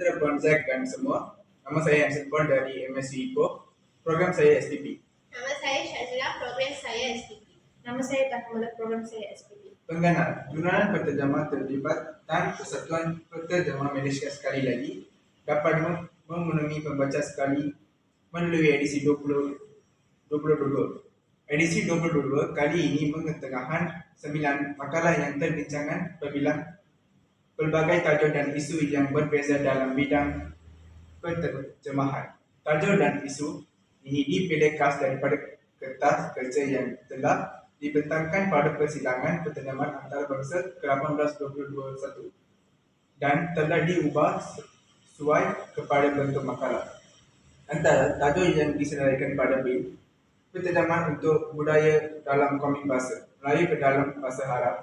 Sejahtera Bonzak dan semua. Nama saya Hansen Pon dari MSc IPO. Program saya STP. Nama saya Syazila, program saya SPP. Nama saya Takmula, program saya SPP. Pengganan, Jurnal Penterjemah Terlibat dan Persatuan Penterjemah Malaysia sekali lagi dapat memenuhi pembaca sekali melalui edisi 2022. Edisi 2022 kali ini mengetengahkan 9 makalah yang terbincangan apabila pelbagai tajuk dan isu yang berbeza dalam bidang penterjemahan. Tajuk dan isu ini dipilih khas daripada kertas kerja yang telah dibentangkan pada persidangan penterjemahan antarabangsa ke-1821 dan telah diubah sesuai kepada bentuk makalah. Antara tajuk yang disenaraikan pada bil penterjemahan untuk budaya dalam komik bahasa Melayu ke dalam bahasa Arab,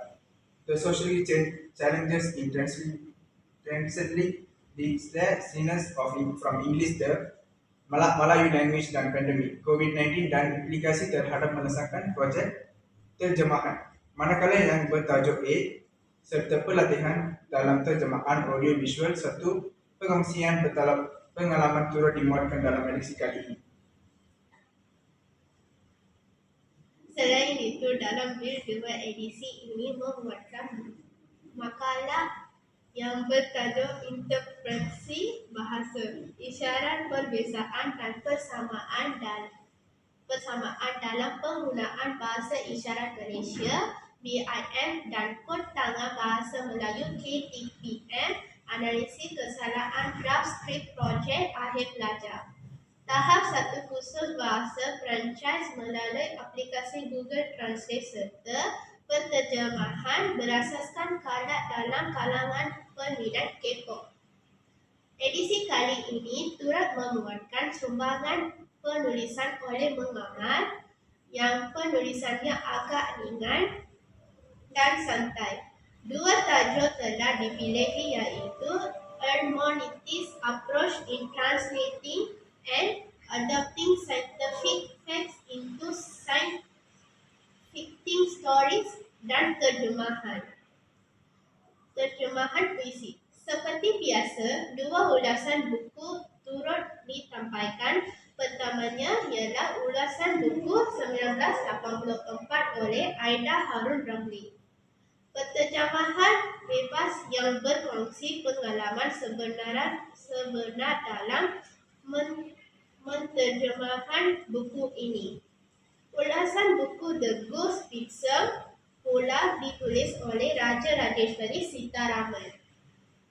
the socially challenges in translating the sinners from English the Malayu language dan pandemik COVID-19 dan implikasi terhadap melesatkan projek terjemahan. Manakala yang bertajuk A serta pelatihan dalam terjemahan audio visual satu pengongsian pengalaman turut dimuatkan dalam edisi kali ini. Selain itu, dalam bil 2 edisi ini memuatkan makalah yang bertajuk Interpretasi Bahasa, Isyarat Perbezaan dan Persamaan dalam Penggunaan Bahasa Isyarat Malaysia BIM dan Kod Tangan Bahasa Melayu KTPM, Analisis Kesalahan Draft Script Projek Akhir Pelajar. Tahap 1 khusus bahasa franchise melalui aplikasi Google Translate serta penterjemahan berasaskan kalat dalam kalangan peminat K-pop. Edisi kali ini turut memuatkan sumbangan penulisan oleh mengamal yang penulisannya agak ringan dan santai. Dua tajuk telah dipilih iaitu Hermeneutics Approach in Translating and Adapting Scientific Facts into Science Fiction Stories dan terjemahan puisi. Seperti biasa, dua ulasan buku turut ditampaikan. Pertamanya ialah ulasan buku 1984 oleh Aida Harun Ramli. Penterjemahan bebas yang berkongsi pengalaman sebenar dalam menterjemahan buku ini. Ulasan buku The Ghost Pixel pula ditulis oleh Raja Rajeshwari Sitaraman.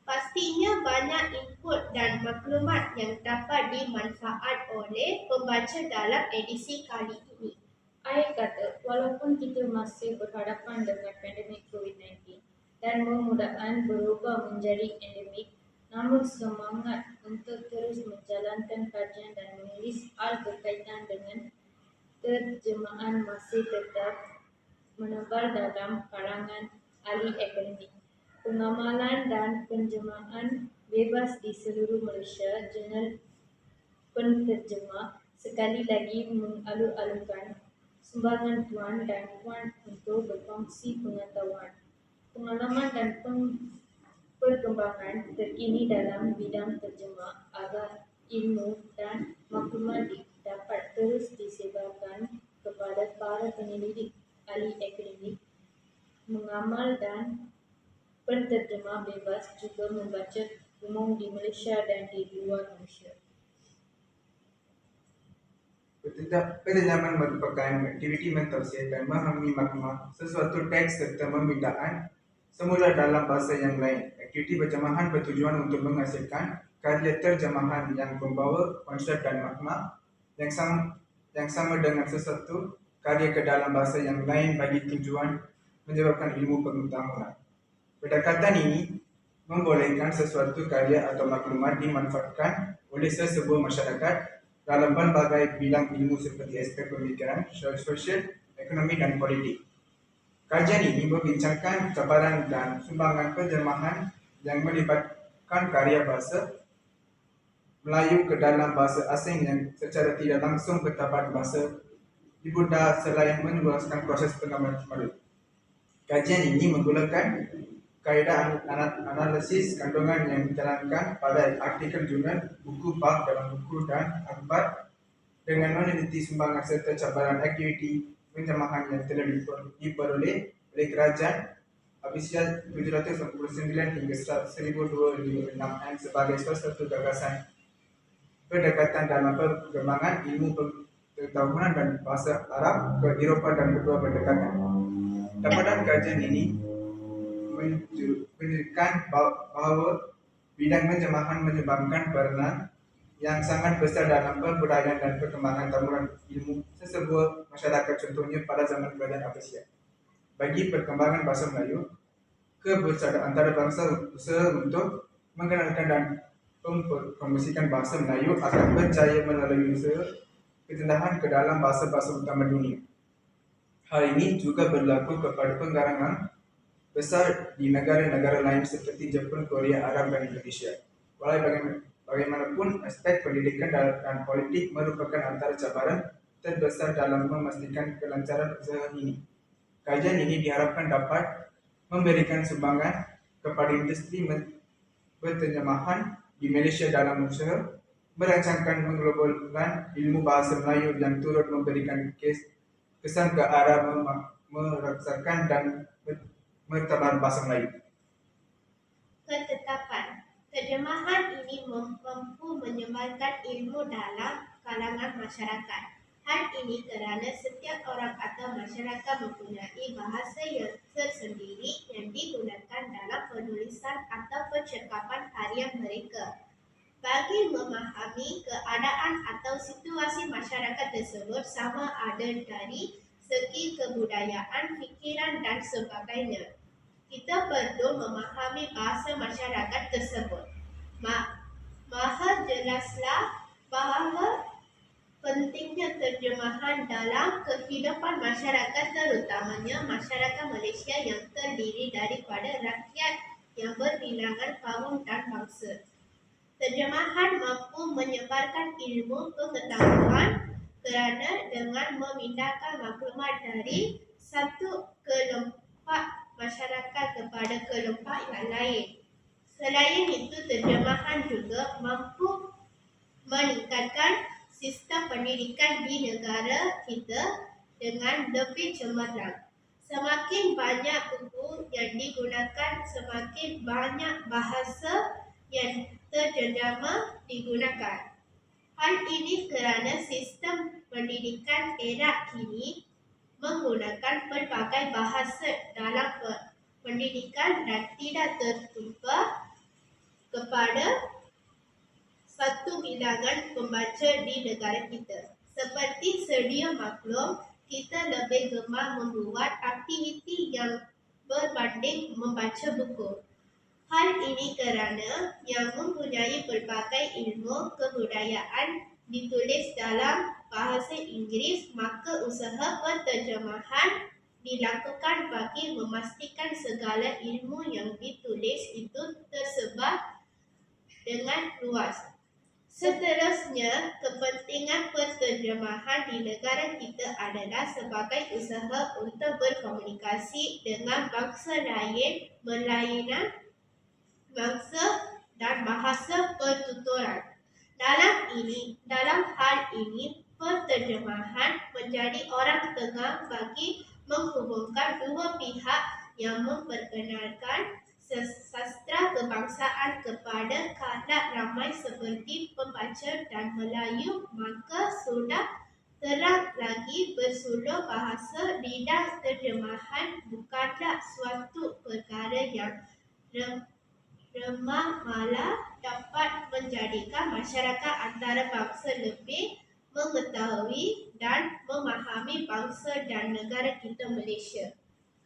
Pastinya banyak input dan maklumat yang dapat dimanfaat oleh pembaca dalam edisi kali ini. Air kata, walaupun kita masih berhadapan dengan pandemik COVID-19 dan memudahkan berubah menjadi endemik, namun semangat untuk terus menjalankan kajian dan menulis hal berkaitan dengan terjemahan masih tetap menebar dalam kalangan ahli akademik. Pengamalan dan penjemahan bebas di seluruh Malaysia, Jurnal Penterjemah sekali lagi mengalu-alukan sumbangan tuan dan puan untuk berkongsi pengetahuan, pengalaman dan perkembangan terkini dalam bidang terjemah agar ilmu dan maklumat dapat terus disebarkan kepada para penyelidik, ahli akademik, mengamal dan penterjemah bebas juga membaca umum di Malaysia dan di luar Malaysia. Penterjemahan merupakan aktiviti mentafsir dan memahami makna sesuatu teks serta memindahkan semula dalam bahasa yang lain. Aktiviti penterjemahan bertujuan untuk menghasilkan karya terjemahan yang membawa konsep dan makna yang sama dengan sesuatu karya ke dalam bahasa yang lain bagi tujuan menyebabkan ilmu pengetahuan. Pendekatan ini membolehkan sesuatu karya atau maklumat dimanfaatkan oleh sesebuah masyarakat dalam berbagai bidang ilmu seperti aspek pemikiran, sosial, ekonomi dan politik. Kajian ini membincangkan cabaran dan sumbangan penterjemahan yang melibatkan karya bahasa Melayu ke dalam bahasa asing yang secara tidak langsung bertabat bahasa ibunda selain meluaskan proses pengamatan baru. Kajian ini menggunakan kaidah analisis kandungan yang dijalankan pada artikel jurnal, buku bab dalam buku dan akhbar dengan meneliti sumbangan serta cabaran aktiviti penjamahan yang telah diperoleh oleh kerajaan Abisia 749 hingga 1256 sebagai salah satu gagasan pendekatan dalam perkembangan ilmu pengetahuan dan bahasa Arab ke Eropah dan kedua pendekatan. Dapatan kajian ini menunjukkan bahwa bidang penjamahan menyumbangkan peranan yang sangat besar dalam pembudayaan dan perkembangan taburan ilmu sesebuah masyarakat, contohnya pada zaman kerajaan Abbasiyah. Bagi perkembangan bahasa Melayu, kebersamaan antara bangsa usaha untuk mengenalkan dan mempromosikan bahasa Melayu akan berjaya melalui usaha ketendahan ke dalam bahasa-bahasa utama dunia. Hal ini juga berlaku kepada penggarangan besar di negara-negara lain seperti Jepun, Korea, Arab, dan Indonesia. Bagaimanapun, aspek pendidikan dan politik merupakan antara cabaran terbesar dalam memastikan kelancaran usaha ini. Kajian ini diharapkan dapat memberikan sumbangan kepada industri penterjemahan di Malaysia dalam usaha merancangkan mengglobalkan ilmu bahasa Melayu yang turut memberikan kesan ke arah meraksakan dan mertabat bahasa Melayu. Ketetapan terjemahan ini mampu menyebarkan ilmu dalam kalangan masyarakat. Hal ini kerana setiap orang atau masyarakat mempunyai bahasa yang tersendiri yang digunakan dalam penulisan atau percakapan harian mereka. Bagi memahami keadaan atau situasi masyarakat tersebut, sama ada dari segi kebudayaan, fikiran dan sebagainya, kita perlu memahami bahasa masyarakat tersebut. Maha jelaslah bahawa pentingnya terjemahan dalam kehidupan masyarakat, terutamanya masyarakat Malaysia yang terdiri daripada rakyat yang berbilangan kaum dan bangsa. Terjemahan mampu menyebarkan ilmu pengetahuan kerana dengan memindahkan maklumat dari satu kelompok masyarakat kepada kelompok yang lain. Selain itu, terjemahan juga mampu meningkatkan sistem pendidikan di negara kita dengan lebih cemerlang. Semakin banyak buku yang digunakan, semakin banyak bahasa yang terjemah digunakan. Hal ini kerana sistem pendidikan era kini menggunakan pelbagai bahasa dalam pendidikan dan tidak tertumpu kepada satu bilangan pembaca di negara kita. Seperti sedia maklum, kita lebih gemar membuat aktiviti yang berbanding membaca buku. Hal ini kerana yang mempunyai pelbagai ilmu kebudayaan ditulis dalam bahasa Inggeris, maka usaha penterjemahan dilakukan bagi memastikan segala ilmu yang ditulis itu tersebar dengan luas. Seterusnya, kepentingan penterjemahan di negara kita adalah sebagai usaha untuk berkomunikasi dengan bangsa lain berlainan bangsa dan bahasa pertuturan. Dalam hal ini, penterjemahan menjadi orang tengah bagi menghubungkan dua pihak yang memperkenalkan sastra kebangsaan kepada khalayak ramai seperti pembaca dan Melayu, maka sudah terang lagi bersuluh bahasa lidah terjemahan bukanlah suatu perkara yang remah, malah dapat menjadikan masyarakat antarabangsa lebih mengetahui dan memahami bangsa dan negara kita Malaysia.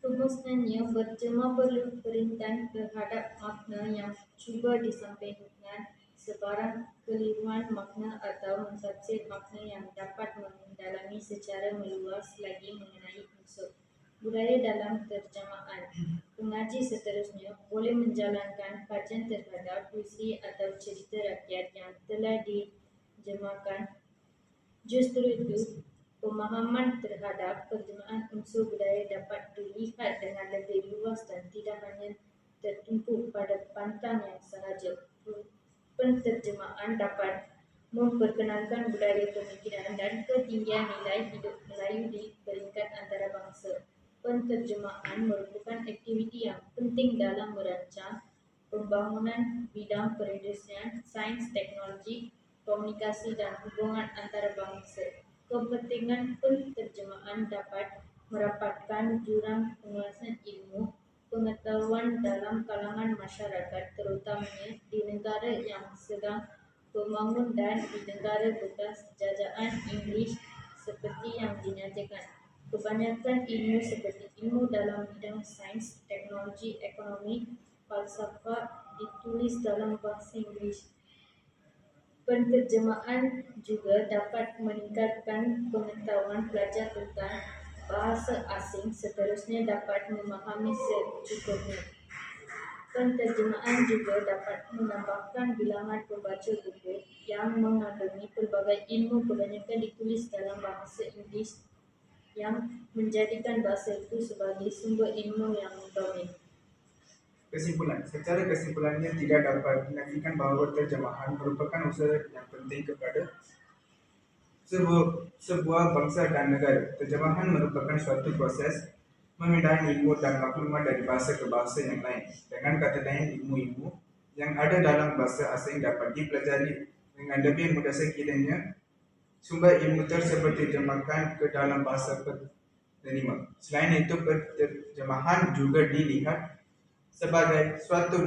Rumusnya, berjemaah perlu perintah terhadap makna yang cuba disampaikan, sebarang keliruan makna atau mentafsir makna yang dapat mendalami secara meluas lagi mengenai unsur budaya dalam terjemahan. Pengaji seterusnya boleh menjalankan kajian terhadap puisi atau cerita rakyat yang telah dijemahkan. Justru itu, pemahaman terhadap penerimaan unsur budaya dapat dilihat dengan lebih luas dan tidak hanya tertumpu pada pantang yang sahaja. Penterjemahan dapat memperkenalkan budaya pemikiran dan ketinggian nilai hidup Melayu di peringkat antarabangsa. Penterjemahan merupakan aktiviti yang penting dalam merancang pembangunan bidang perindustrian, sains, teknologi, komunikasi dan hubungan antarabangsa. Kepentingan penterjemahan dapat merapatkan jurang penguasaan ilmu pengetahuan dalam kalangan masyarakat, terutamanya di negara yang sedang membangun dan di negara bekas jajahan Inggeris seperti yang dinyatakan. Kebanyakan ilmu seperti ilmu dalam bidang sains, teknologi, ekonomi, falsafah ditulis dalam bahasa Inggeris. Penterjemahan juga dapat meningkatkan pengetahuan pelajar tentang bahasa asing, seterusnya dapat memahami secukupnya. Penterjemahan juga dapat menambahkan bilangan pembaca buku yang mengagumi pelbagai ilmu, kebanyakan ditulis dalam bahasa Inggeris yang menjadikan bahasa itu sebagai sumber ilmu yang domin. Kesimpulan, secara kesimpulannya tidak dapat dinafikan bahawa terjemahan merupakan usaha yang penting kepada sebuah bangsa dan negara. Terjemahan merupakan suatu proses memindahkan ilmu dan maklumat dari bahasa ke bahasa yang lain. Dengan kata lain, ilmu-ilmu yang ada dalam bahasa asing dapat dipelajari dengan lebih mudah sekiranya sumber ilmu tersebut diterjemahkan ke dalam bahasa penerima. Selain itu, penterjemahan juga dilihat sebagai suatu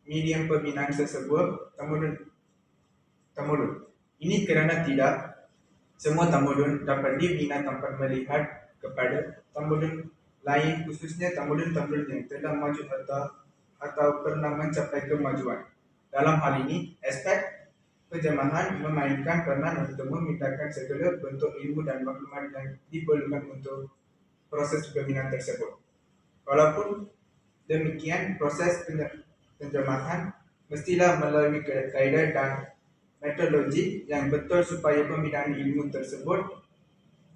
medium pembinaan sesebuah tamadun. Ini kerana tidak semua tamadun dapat dibina tanpa melihat kepada tamadun lain, khususnya tamadun-tamadun yang telah maju atau pernah mencapai kemajuan. Dalam hal ini, aspek penjemahan memainkan peranan untuk memindahkan segala bentuk ilmu dan maklumat yang diperlukan untuk proses pembinaan tersebut. Walaupun demikian, proses penjemahan mestilah melalui kaedah dan metodologi yang betul supaya pembinaan ilmu tersebut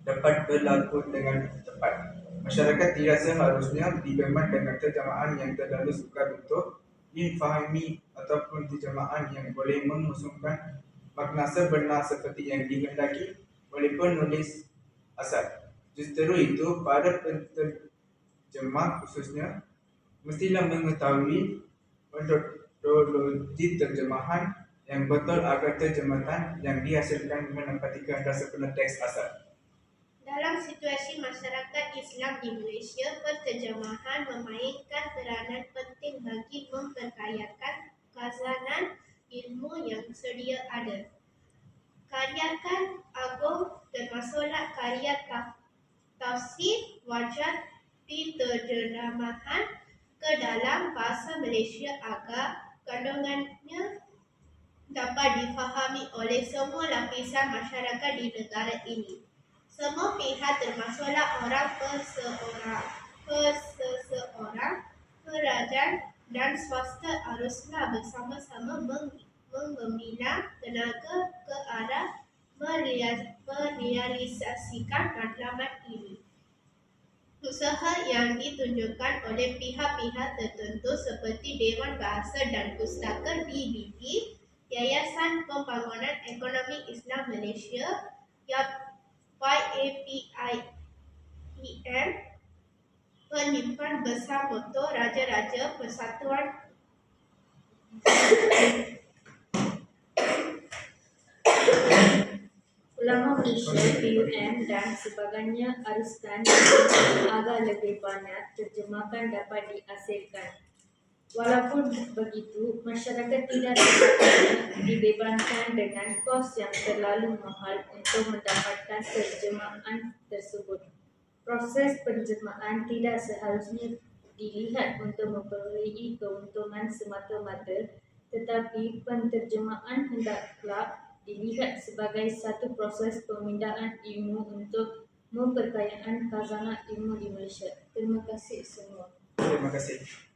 dapat berlaku dengan tepat. Masyarakat tidak seharusnya dibeban dengan terjemahan yang terlalu sukar untuk difahami ataupun terjemahan yang boleh mengusungkan makna sebenar seperti yang dihendaki oleh penulis asal. Justru itu, para penterjemah khususnya mestilah mengetahui metodologi terjemahan yang betul agar terjemahan yang dihasilkan menepati kehendak sebenar teks asal. Dalam situasi masyarakat Islam di Malaysia, penterjemahan memainkan peranan penting bagi memperkayakan khazanah ilmu yang sedia ada. Karya agung termasuklah karya tafsir wajah diterjemahkan ke dalam bahasa Malaysia agar kandungannya dapat difahami oleh semua lapisan masyarakat di negara ini. Semua pihak termasuklah orang perseseorang, kerajaan dan swasta haruslah bersama-sama membina tenaga ke arah merealisasikan matlamat ini. Usaha yang ditunjukkan oleh pihak-pihak tertentu seperti Dewan Bahasa dan Pustaka DBP, Yayasan Pembangunan Ekonomi Islam Malaysia, YAPIEM, penyimpan besar motor Raja-Raja Persatuan Ulama Malaysia PUM dan sebagainya haruskan agar lebih banyak terjemahan dapat dihasilkan. Walaupun begitu, masyarakat tidak sepatutnya dibebankan dengan kos yang terlalu mahal untuk mendapatkan terjemahan tersebut. Proses penterjemahan tidak seharusnya dilihat untuk memperoleh keuntungan semata-mata, tetapi penterjemahan hendaklah dilihat sebagai satu proses pemindahan ilmu untuk memperkayaan khazanah ilmu di Malaysia. Terima kasih semua. Terima kasih.